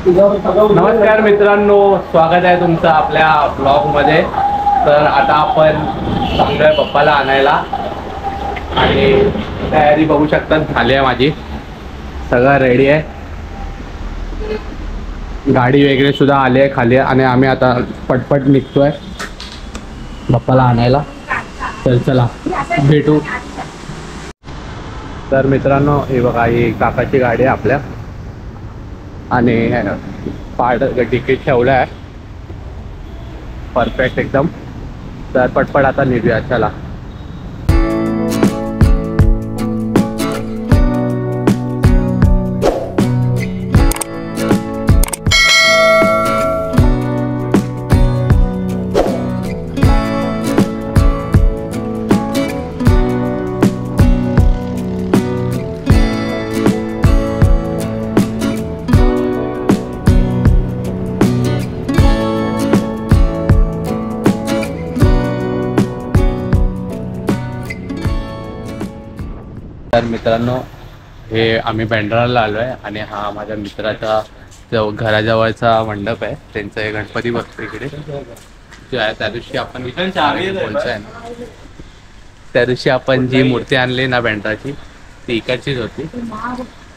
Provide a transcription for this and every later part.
नमस्कार मित्रांनो, स्वागत आहे तुमचं आपल्या ब्लॉग मध्ये। तर आता आपण चाललोय पप्पाला आणायला आणि तयारी बघू शकता झाली आहे माझी, सगळं रेडी आहे। गाडी वगैरे सुद्धा आली आहे खाली आणि आम्ही आता पटपट निघतोय पप्पाला आणायला। तर चला भेटू। तर मित्रांनो हे बघा, ही काकाची गाडी आहे आपल्या आणि तिकीट ठेवलं आहे परफेक्ट एकदम। तर पटपट आता निघूया, चला। तर मित्रांनो हे आम्ही बँड्राला आलो आहे आणि हा माझ्या मित्राचा घराजवळचा मंडप आहे। त्यांचं हे गणपती बसतो इकडे जो आहे। त्या दिवशी आपण त्या दिवशी आपण जी मूर्ती आणली ना बँड्राची ती इकडचीच होती।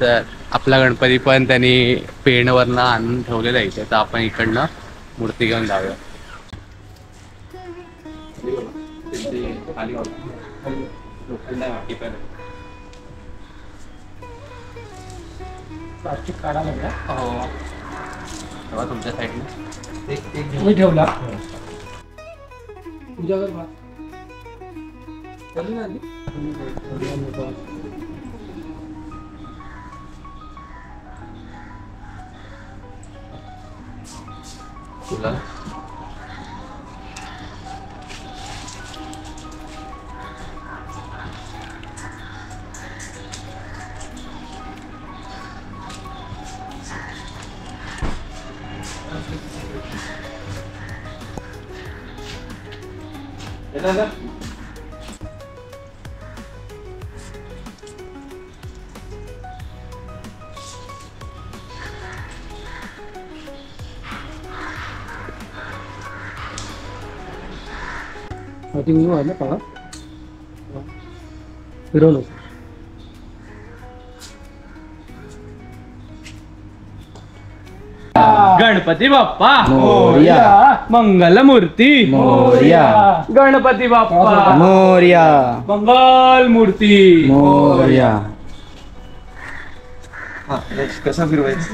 तर आपला गणपती पण त्यांनी पेणवरनं आणून ठेवलेला इथे, तर आपण इकडनं मूर्ती घेऊन जाऊया। प्लास्टिक काढा लागला तेव्हा तुमच्या साईडने मी ठेवला पूजा कर बा ना तुला फिरवलं गणपती बाप्पा मोरया, मंगल मूर्ती मोरया, गणपती बाप्पा मोरया, मंगल मूर्ती मोरया। कसं फिरवायचं?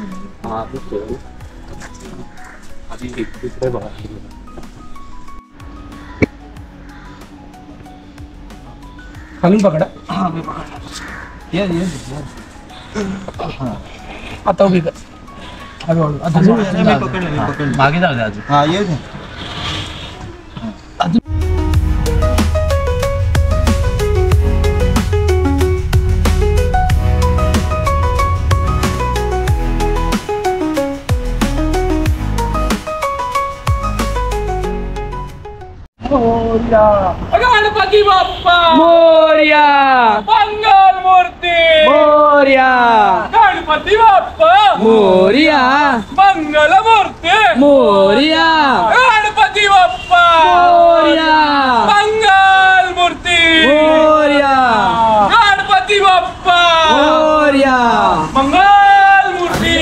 खालून पकडा, आता उभी कर, मागे जाऊ दे अजून। हा ये गणपती बाप्पा मोरया, मंगल मूर्ती मोरया, गणपती बाप्पा मोरया, मंगल मूर्ती मोरया, गणपती बाप्पा मोरया, मंगल मूर्ती मोरया, गणपती बाप्पा मोरया, मंगल मूर्ती।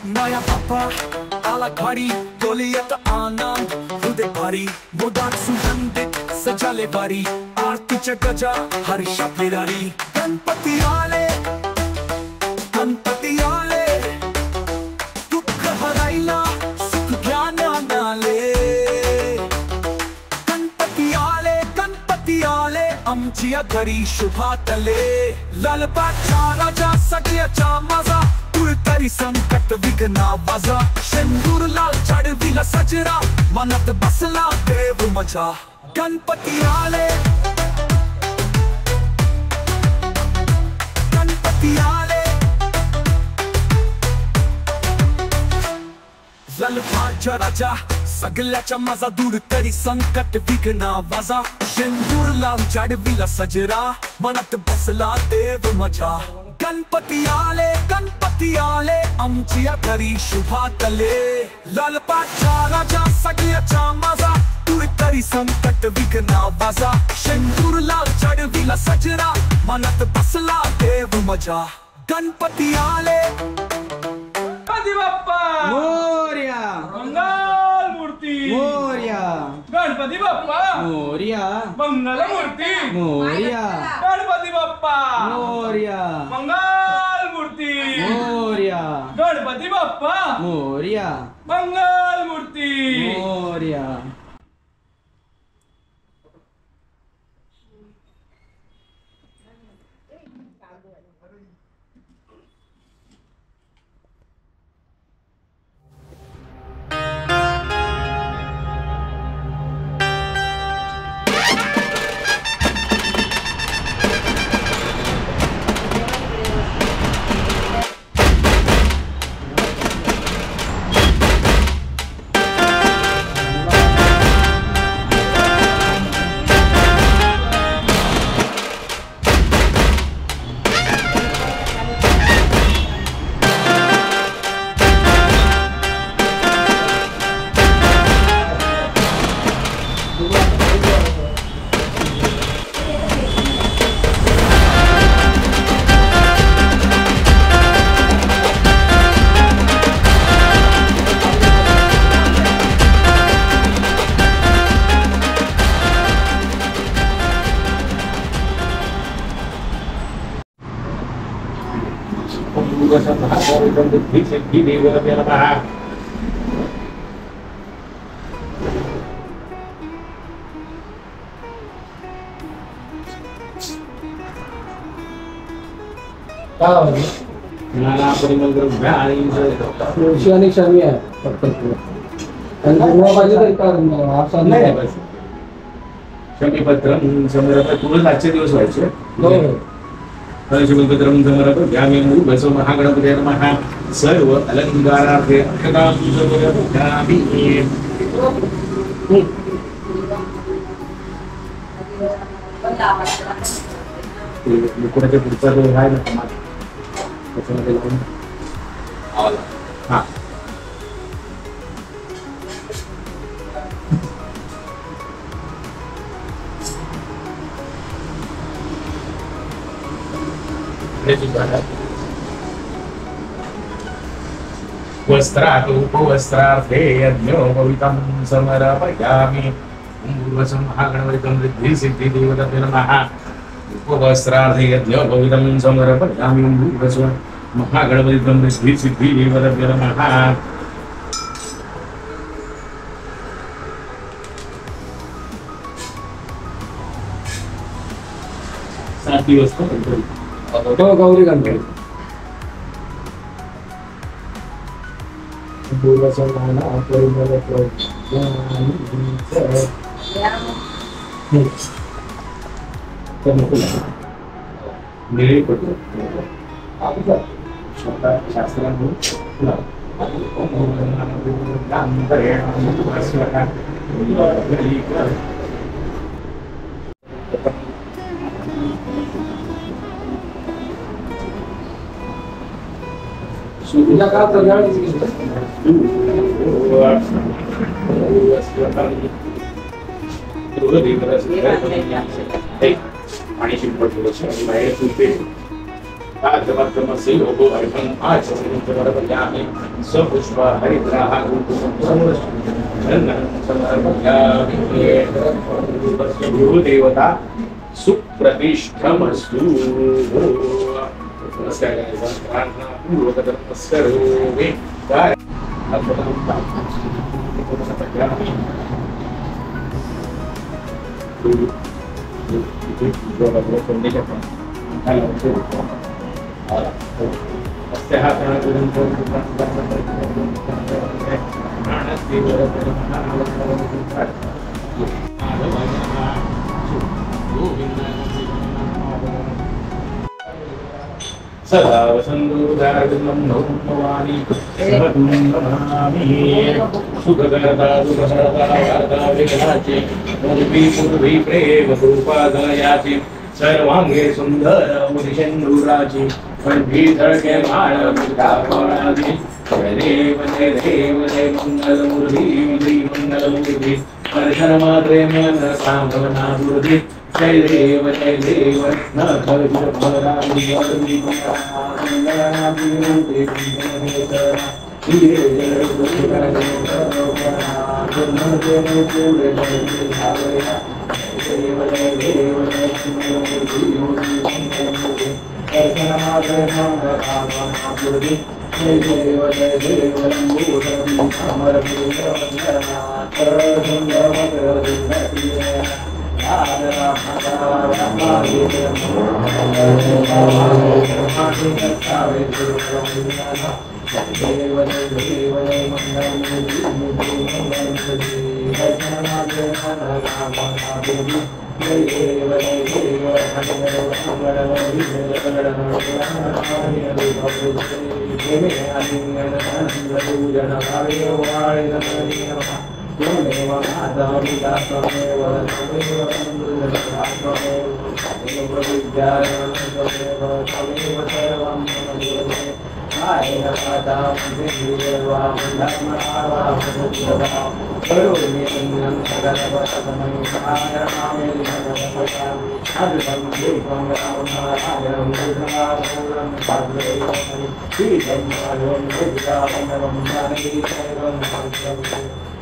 नया पापा आला घरी डोलियत आनंद हृदय भारी मोदक सुगंधित सजाले बारी आरतीच्या गजा हर्षातली रारी गणपती आले दुःख हरायला सुख ज्ञान आले गणपती आले आमच्या घरी शुभातले लालबागचा राजा सगळ्याचा माझा तरी संकट विघ्ना वाजा शेंदूर लाल चढविला सजरा मनात बसला देव मजा गणपती आले लालबागचा राजा सगळ्याचा माझा दूर तरी संकट विघ्ना वाजा शेंदूरला चढविला सजरा मनात बसला देव मजा गणपती आले आमची घरी शुभातले लालपाटचा राजा सगळ्याचा माझा तू तरी संकट विघ्ना बाजा शेंदूरला चढविला सजरा मनात बसला देव मजा गणपती आले गणपती बाप्पा मोरया मंगल मूर्ती मोरया गणपती बाप्पा मोरया मंगल मूर्ती मोरया गणपती बाप्पा मोरया मंगल मूर्ती मोरया गणपती बाप्पा मोरया मंगल मूर्ती मोरया. तुळशी आणि शमी आहे फक्त आणि तुम्हाला पाहिजे तर का असं नाही शमीपत्र समोर तुळस आजचे दिवस व्हायचे हो. शमीपत्र समोर घ्यामी बसव महागणपती महा सर्व अलंकारार्थे मुकुटाच्या पुढचा जो आहे ना समाज त्याच्यामध्ये लावून हा वस्त्रात उपवस्त्रार्थे यज्ञो भवितं समर्पयामि पूर्वसं महागणपतिं रिद्धि सिद्धि देवताभ्यो नमः उपवस्त्रार्थे यज्ञो भवितं समर्पयामि पूर्वसं महागणपतिं रिद्धि सिद्धि देवताभ्यो नमः सात दिवस हो गौरी गणपती सुविधा का आणि शिंपट बाहेर तुलते सपुष्प हरिद्राः देवता सुप्रतिष्ठमस्तु नमस्कार प्रार्थना पूर्वक नमस्कारोमि सदा वसन्तुदार्गं भवानी सुखकरता सुखसरता वार्ता विघ्नाची पूर्वी प्रेम कृपादयाची सर्वांगे सुंदर मुदिशेंदुराची कंठी झळके माळ मुक्ताफळाची जय देव जय देव जय मंगलमूर्ती जय मंगलमूर्ती दर्शन मात्रे मन सामना दुर्धी जय देव न खर्च भरामी Gauri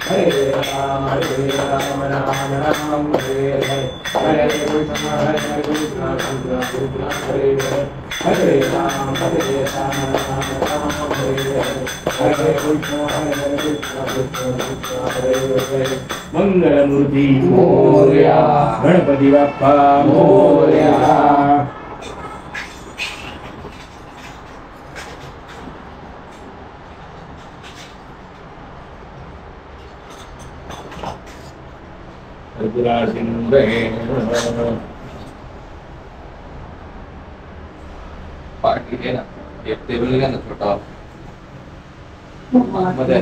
Hare Ram Hare Ram Ram Ram Hare Hare Hare Krishna Hare Krishna Krishna Krishna Hare Hare Hare Ram Hare Ram Ram Ram Hare Hare Hare Krishna Hare Krishna Krishna Krishna Hare Hare Mangalamurti Moria Ganapati Bappa Moria party आहे ना एक table घ्या ना छोटा मध्ये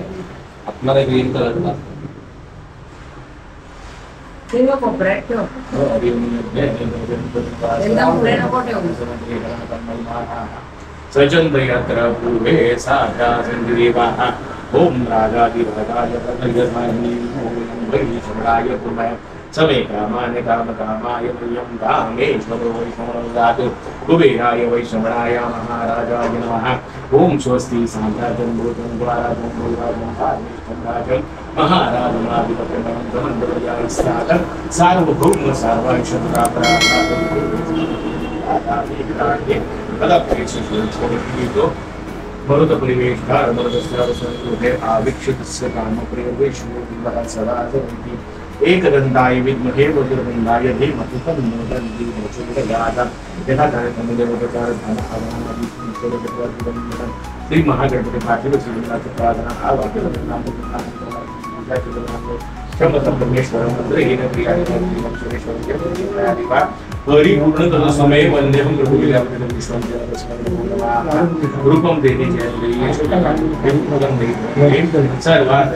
आपल्याला green कलरचा सचंद्र यत्र पूर्वे साधा संजीवाः ओम राजाधिराजाय प्रकल्यमानि ओम वैष्णवाय पुरमय समे कामानि कामकामाय प्रियं कामेश्वरो वैष्णवराजो कुबेराय वैष्णवाय महाराजाय नमः ओम स्वस्ति साम्राज्यं भूतं द्वाराजं भूराजं कामेश्वराजं महाराजमाधिपत्यं ब्रह्मण्डलयाय स्नातं सार्वभौम सर्वैश्वर्याप्राप्तं मरुत परिवेशकार मरुदस्यावसंरुहे आवीक्षितस्य कामप्रियवेशो सदा जयति एकदन्ताय विद्महे वज्रदन्ताय धीमहि तन्नो दन्ति प्रचोदयात् यथा कार्यक्रमदेवोपचारधान आवाहनादि श्री महागणपति पार्थिव श्रीनाथ प्रार्थना आवाहनाम परमेश्वर मंत्र परिपूर्ण तद समय वंदेहम प्रभु रूपम देते सर्वार्थ